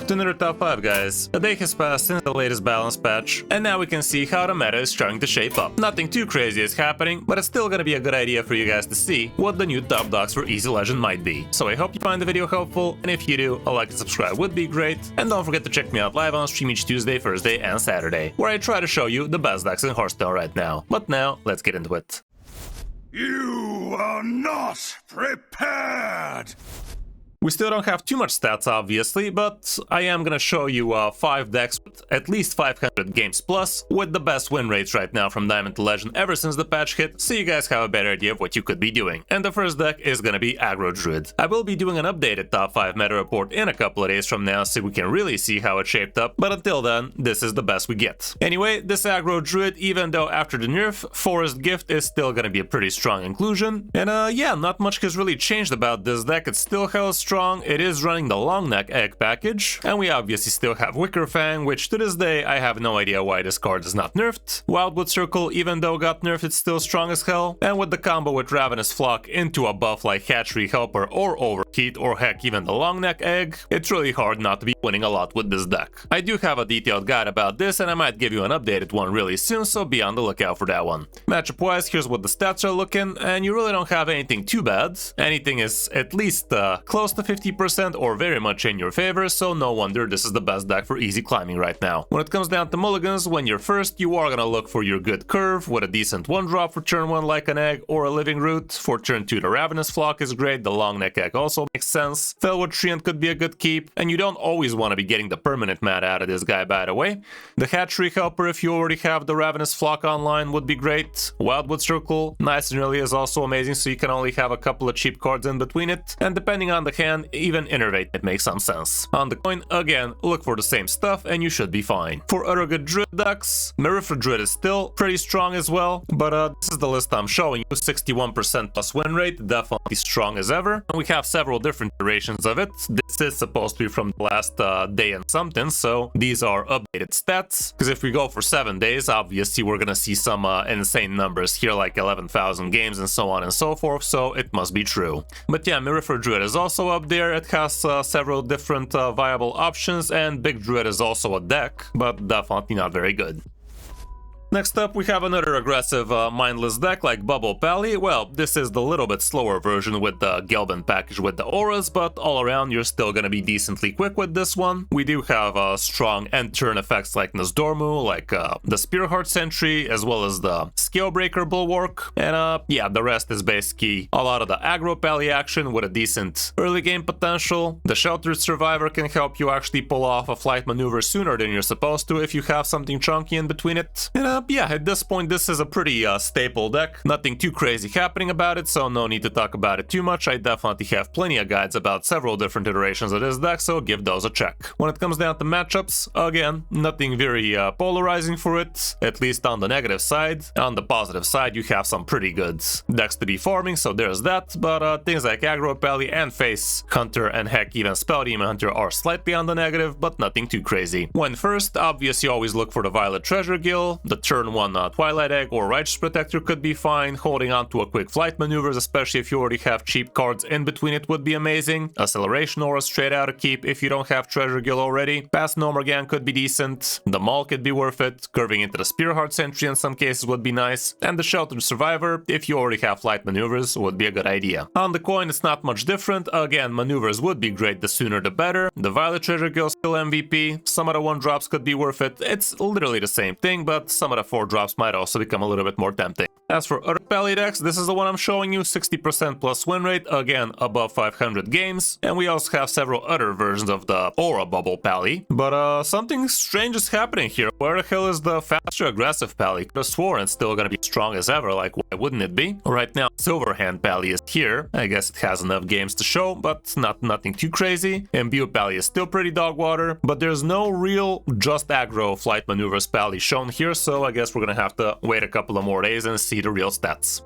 to another top 5, guys. A day has passed since the latest balance patch, and now we can see how the meta is starting to shape up. Nothing too crazy is happening, but it's still gonna be a good idea for you guys to see what the new top dogs for Easy Legend might be. So I hope you find the video helpful, and if you do, a like and subscribe would be great. And don't forget to check me out live on stream each Tuesday, Thursday, and Saturday, where I try to show you the best decks in Hearthstone right now. But now, let's get into it. You are not prepared! We still don't have too much stats, obviously, but I am gonna show you 5 decks with at least 500 games plus, with the best win rates right now from Diamond to Legend ever since the patch hit, so you guys have a better idea of what you could be doing. And the first deck is gonna be Aggro Druid. I will be doing an updated top 5 meta report in a couple of days from now, so we can really see how it shaped up, but until then, this is the best we get. Anyway, this Aggro Druid, even though after the nerf, Forest Gift is still gonna be a pretty strong inclusion. And yeah, not much has really changed about this deck, it's still hella strong. It is running the long neck egg package, and we obviously still have Wicker Fang, which to this day I have no idea why this card is not nerfed. Wildwood Circle, even though got nerfed, it's still strong as hell, and with the combo with Ravenous Flock into a buff like Hatchery Helper or Overheat, or heck even the long neck egg, it's really hard not to be winning a lot with this deck. I do have a detailed guide about this, and I might give you an updated one really soon, so be on the lookout for that one. Matchup wise, here's what the stats are looking, and you really don't have anything too bad. Anything is at least close to 50% or very much in your favor, so no wonder this is the best deck for easy climbing right now. When it comes down to mulligans, when you're first, you are gonna look for your good curve with a decent 1-drop for turn 1 like an egg or a living root. For turn 2, the Ravenous Flock is great, the long neck egg also makes sense. Felwood Treant could be a good keep, and you don't always want to be getting the permanent mana out of this guy, by the way. The Hatchery Helper, if you already have the Ravenous Flock online, would be great. Wildwood Circle, nice and early, is also amazing, so you can only have a couple of cheap cards in between it, and depending on the hand, even Innervate it makes some sense. On the coin, again, look for the same stuff and you should be fine. For other good Druid decks, Mirror for Druid is still pretty strong as well, but this is the list I'm showing you. 61% plus win rate, definitely strong as ever. And we have several different iterations of it. This is supposed to be from the last day and something, so these are updated stats. Because if we go for 7 days, obviously we're gonna see some insane numbers here, like 11,000 games and so on and so forth, so it must be true. But yeah, Mirror for Druid is also up there. It has several different viable options, and Big Druid is also a deck, but definitely not very good. Next up, we have another aggressive mindless deck like Bubble Pally. Well, this is the little bit slower version with the Gelbin package with the auras, but all around you're still gonna be decently quick with this one. We do have strong end turn effects like Nasdormu, like the Spearheart Sentry, as well as the Scalebreaker Bulwark, and yeah, the rest is basically a lot of the aggro Pally action with a decent early game potential. The Sheltered Survivor can help you actually pull off a flight maneuver sooner than you're supposed to if you have something chunky in between it. And yeah, at this point this is a pretty staple deck. Nothing too crazy happening about it, so no need to talk about it too much. I definitely have plenty of guides about several different iterations of this deck, so give those a check. When it comes down to matchups, again, nothing very polarizing for it, at least on the negative side. On the positive side, you have some pretty good decks to be farming, so there's that, but things like Aggro Pally and Face Hunter and heck even Spell Demon Hunter are slightly on the negative, but nothing too crazy. When first, obviously always look for the Violet Treasure Gill. The turn 1 Twilight Egg or Righteous Protector could be fine. Holding on to a quick flight maneuvers, especially if you already have cheap cards in between it, would be amazing. Acceleration Aura straight out to keep if you don't have Treasure Gill already. Pass Nomergan could be decent. The Maul could be worth it. Curving into the Spearheart Sentry in some cases would be nice. And the Sheltered Survivor, if you already have flight maneuvers, would be a good idea. On the coin, it's not much different. Again, maneuvers would be great, the sooner the better. The Violet Treasure Gill still MVP. Some of the 1-drops could be worth it. It's literally the same thing, but some of the 4-drops might also become a little bit more tempting. As for other Pally decks, this is the one I'm showing you, 60% plus win rate, again above 500 games, and we also have several other versions of the Aura Bubble Pally. But something strange is happening here. Where the hell is the faster aggressive Pally? Could have sworn it's still gonna be strong as ever, like why wouldn't it be? Right now, Silverhand Pally is here. I guess it has enough games to show, but nothing too crazy. Imbue Pally is still pretty dog water, but there's no real just aggro flight maneuvers Pally shown here, so I guess we're gonna have to wait a couple of more days and see the real stats.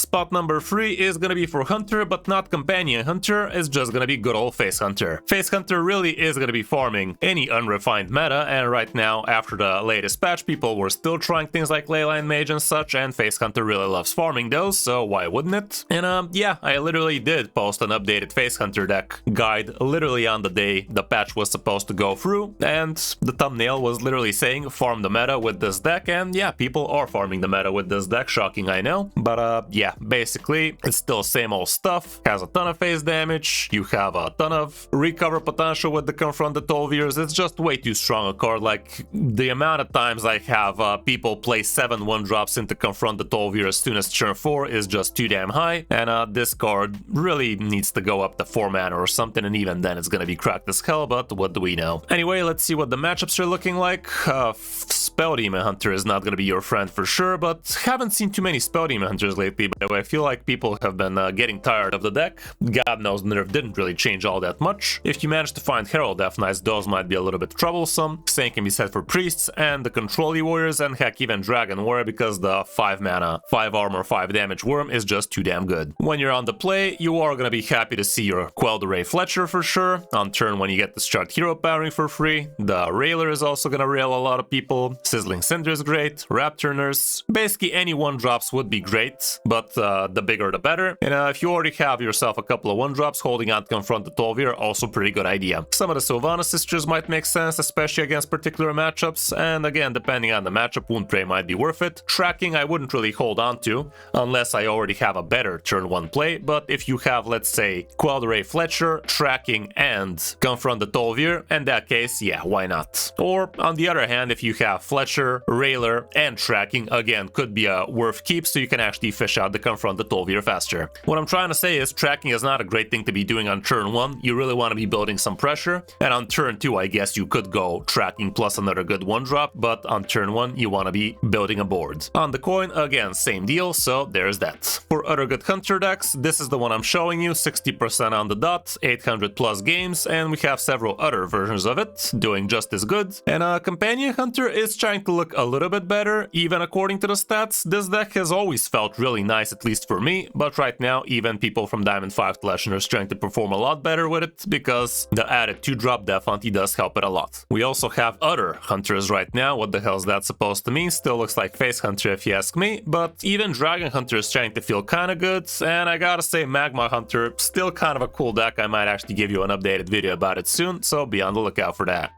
Spot number 3 is gonna be for Hunter, but not Companion Hunter, it's just gonna be good old Face Hunter. Face Hunter really is gonna be farming any unrefined meta, and right now, after the latest patch, people were still trying things like Leyline Mage and such, and Face Hunter really loves farming those, so why wouldn't it? And yeah, I literally did post an updated Face Hunter deck guide literally on the day the patch was supposed to go through, and the thumbnail was literally saying farm the meta with this deck, and yeah, people are farming the meta with this deck, shocking I know, but yeah, basically it's still same old stuff, has a ton of phase damage, you have a ton of recover potential with the Confront the Tolviers, it's just way too strong a card. Like the amount of times I have people play 7 1-drops into Confront the Tolvier as soon as turn 4 is just too damn high, and this card really needs to go up to 4 mana or something, and even then it's gonna be cracked as hell, but what do we know? Anyway, let's see what the matchups are looking like. Spell Demon Hunter is not gonna be your friend for sure, but haven't seen too many Spell Demon Hunters lately, by the way. I feel like people have been getting tired of the deck. God knows nerf didn't really change all that much. If you manage to find Herald Death Knights, those might be a little bit troublesome. Same can be said for Priests and the Control Warriors, and heck, even Dragon Warrior, because the 5 mana, 5 armor, 5 damage worm is just too damn good. When you're on the play, you are gonna be happy to see your Quell the Ray Fletcher for sure. On turn, when you get to start hero powering for free, the Railer is also gonna rail a lot of people. Sizzling Cinder is great, Raptor Nurse, basically any 1-drops would be great, but the bigger the better. And if you already have yourself a couple of 1-drops, holding out Confront the Tolvier, also pretty good idea. Some of the Sylvana Sisters might make sense, especially against particular matchups, and again, depending on the matchup, Wound Prey might be worth it. Tracking I wouldn't really hold on to, unless I already have a better turn 1 play, but if you have, let's say, Quell the Ray Fletcher, Tracking, and Confront the Tolvier, in that case, yeah, why not? Or, on the other hand, if you have Fletcher, Railer, and Tracking, again, could be a worth keep, so you can actually fish out the Confront the Tolvier faster. What I'm trying to say is, Tracking is not a great thing to be doing on turn 1, you really want to be building some pressure, and on turn 2, I guess you could go Tracking plus another good 1-drop, but on turn 1, you want to be building a board. On the coin, again, same deal, so there's that. For other good Hunter decks, this is the one I'm showing you, 60% on the dot, 800 plus games, and we have several other versions of it, doing just as good. And Companion Hunter is trying to look a little bit better, even according to the stats. This deck has always felt really nice, at least for me, but right now, even people from Diamond 5 to Legend are trying to perform a lot better with it, because the added 2-drop Death Hunt does help it a lot. We also have other Hunters right now, what the hell is that supposed to mean? Still looks like Face Hunter if you ask me, but even Dragon Hunter is trying to feel kinda good, and I gotta say Magma Hunter, still kind of a cool deck. I might actually give you an updated video about it soon, so be on the lookout for that.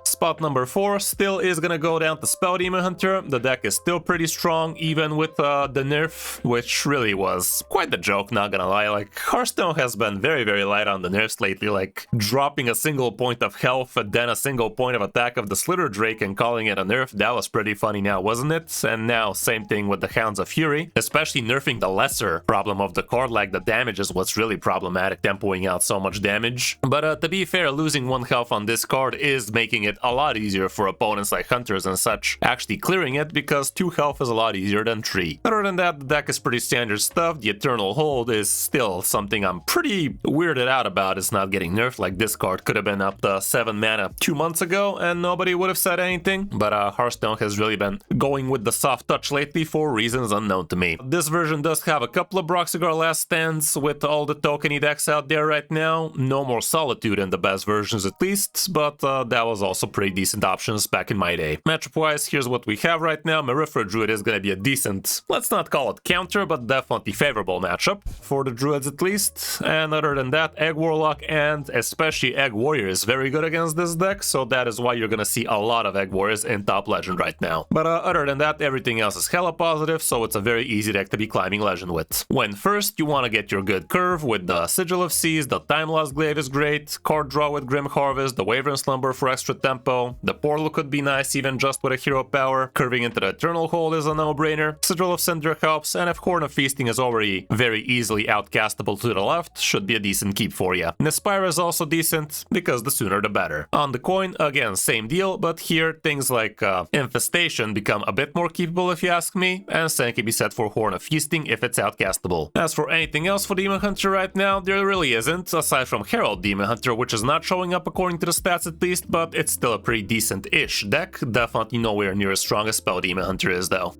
Spot number 4 still is gonna go down to Spell Demon Hunter. The deck is still pretty strong, even with the nerf, which really was quite the joke, not gonna lie. Like, Hearthstone has been very, very light on the nerfs lately, like dropping a single point of health and then a single point of attack of the Slither Drake and calling it a nerf. That was pretty funny now, wasn't it? And now, same thing with the Hounds of Fury, especially nerfing the lesser problem of the card, like the damage is what's really problematic, tempoing out so much damage. But to be fair, losing 1 health on this card is making it a lot easier for opponents like Hunters and such actually clearing it, because 2 health is a lot easier than 3. Other than that, the deck is pretty standard stuff. The Eternal Hold is still something I'm pretty weirded out about. It's not getting nerfed. Like, this card could have been up to 7 mana 2 months ago and nobody would have said anything, but Hearthstone has really been going with the soft touch lately for reasons unknown to me. This version does have a couple of Broxigar Last Stands with all the tokeny decks out there right now. No more Solitude in the best versions at least, but that was also pretty decent options back in my day. Matchup wise, here's what we have right now. Marifra Druid is gonna be a decent, let's not call it counter, but definitely favorable matchup for the Druids at least. And other than that, Egg Warlock and especially Egg Warrior is very good against this deck, so that is why you're gonna see a lot of Egg Warriors in top Legend right now. But other than that, everything else is hella positive, so it's a very easy deck to be climbing Legend with. When first, you want to get your good curve with the Sigil of Seas, the Time Lost Glaive is great, card draw with Grim Harvest, the Wyvern Slumber for extra tempo, the Portal could be nice even just with a hero power, curving into the Eternal Hold is a no-brainer, Sigil of Cinder helps, and if Horn of Feasting is already very easily outcastable to the left, should be a decent keep for you. Nispira is also decent, because the sooner the better. On the coin, again, same deal, but here things like Infestation become a bit more keepable if you ask me, and same can be said for Horn of Feasting if it's outcastable. As for anything else for Demon Hunter right now, there really isn't, aside from Herald Demon Hunter, which is not showing up according to the stats at least, but it's still a pretty decent-ish deck, definitely nowhere near as strong as Spell Demon Hunter is though.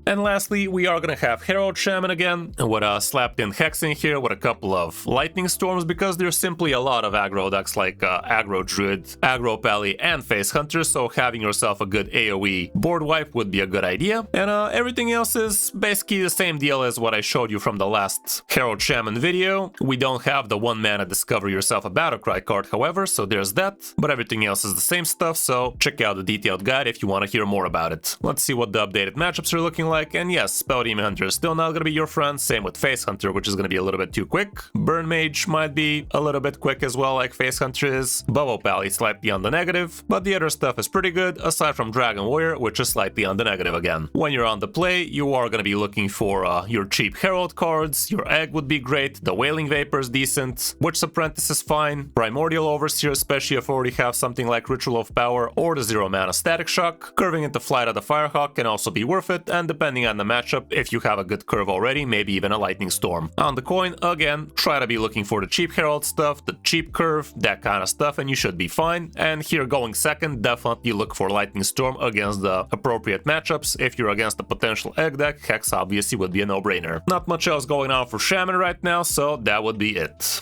And lastly, we are gonna have Herald Shaman again, with a slapped in Hex in here with a couple of Lightning Storms, because there's simply a lot of aggro decks like Aggro Druid, Aggro Pally, and Face Hunter, so having yourself a good AoE board wipe would be a good idea. And everything else is basically the same deal as what I showed you from the last Herald Shaman video. We don't have the 1-mana Discover Yourself a Battlecry card, however, so there's that, but everything else is the same stuff, so check out the detailed guide if you want to hear more about it. Let's see what the updated matchups are looking like, and yes, Spell Demon Hunter is still not gonna be your friend, same with Face Hunter, which is gonna be a little bit too quick. Burn Mage might be a little bit quick as well, like Face Hunter is. Bubble Pally slightly on the negative, but the other stuff is pretty good, aside from Dragon Warrior, which is slightly on the negative again. When you're on the play, you are gonna be looking for your cheap Herald cards, your Egg would be great, the Wailing Vapor is decent, Witch's Apprentice is fine, Primordial Overseer, especially if you already have something like Ritual of Power or the 0-mana Static Shock. Curving into Flight of the Firehawk can also be worth it, and depending on the matchup, if you have a good curve already, maybe even a Lightning Storm. On the coin, again, try to be looking for the cheap Herald stuff, the cheap curve, that kind of stuff, and you should be fine. And here going second, definitely look for Lightning Storm against the appropriate matchups. If you're against a potential Egg deck, Hex obviously would be a no-brainer. Not much else going on for Shaman right now, so that would be it.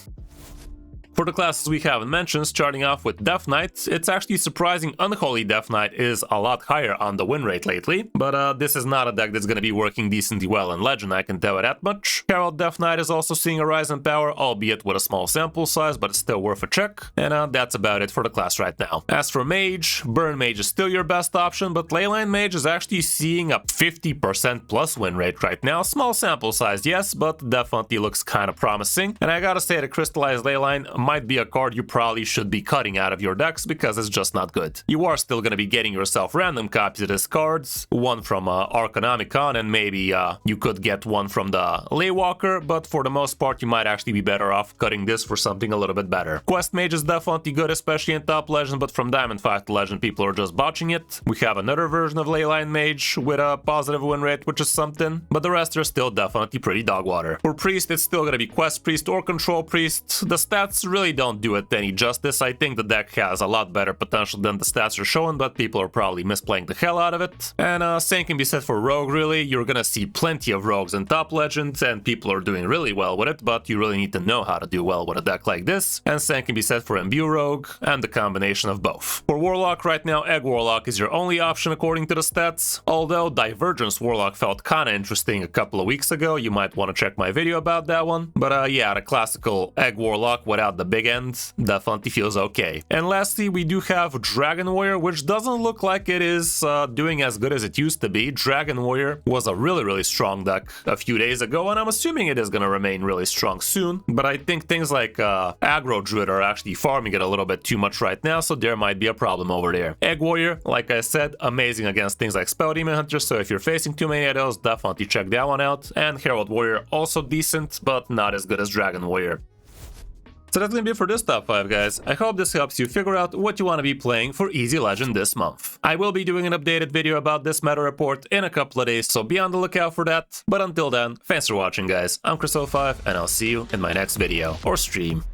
For the classes we haven't mentioned, starting off with Death Knight, it's actually surprising Unholy Death Knight is a lot higher on the win rate lately, but this is not a deck that's going to be working decently well in Legend, I can tell you that much. Herald Death Knight is also seeing a rise in power, albeit with a small sample size, but it's still worth a check, and that's about it for the class right now. As for Mage, Burn Mage is still your best option, but Leyline Mage is actually seeing a 50% plus win rate right now. Small sample size, yes, but definitely looks kind of promising, and I gotta say the Crystallized Leyline might be a card you probably should be cutting out of your decks because it's just not good. You are still gonna be getting yourself random copies of this cards, one from Arcanomicon, and maybe you could get one from the Leywalker, but for the most part you might actually be better off cutting this for something a little bit better. Quest Mage is definitely good, especially in top Legend, but from Diamond 5 to Legend people are just botching it. We have another version of Leyline Mage with a positive win rate, which is something, but the rest are still definitely pretty dog water. For Priest, it's still gonna be Quest Priest or Control Priest. The stats really don't do it any justice. I think the deck has a lot better potential than the stats are showing, but people are probably misplaying the hell out of it. And same can be said for Rogue, really. You're gonna see plenty of Rogues in top Legends, and people are doing really well with it, but you really need to know how to do well with a deck like this. And same can be said for Imbue Rogue, and the combination of both. For Warlock right now, Egg Warlock is your only option according to the stats, although Divergence Warlock felt kinda interesting a couple of weeks ago. You might want to check my video about that one. But yeah, the classical Egg Warlock without the big end definitely feels okay. And lastly, we do have Dragon Warrior, which doesn't look like it is doing as good as it used to be. Dragon Warrior was a really strong deck a few days ago, and I'm assuming it is going to remain really strong soon, but I think things like Aggro Druid are actually farming it a little bit too much right now, so there might be a problem over there. Egg Warrior, like I said, amazing against things like Spell Demon Hunter, so if you're facing too many of those, definitely check that one out. And Herald Warrior, also decent, but not as good as Dragon Warrior. So that's gonna be it for this top 5, guys. I hope this helps you figure out what you want to be playing for Easy Legend this month. I will be doing an updated video about this meta report in a couple of days, so be on the lookout for that. But until then, thanks for watching, guys. I'm Kris05, and I'll see you in my next video or stream.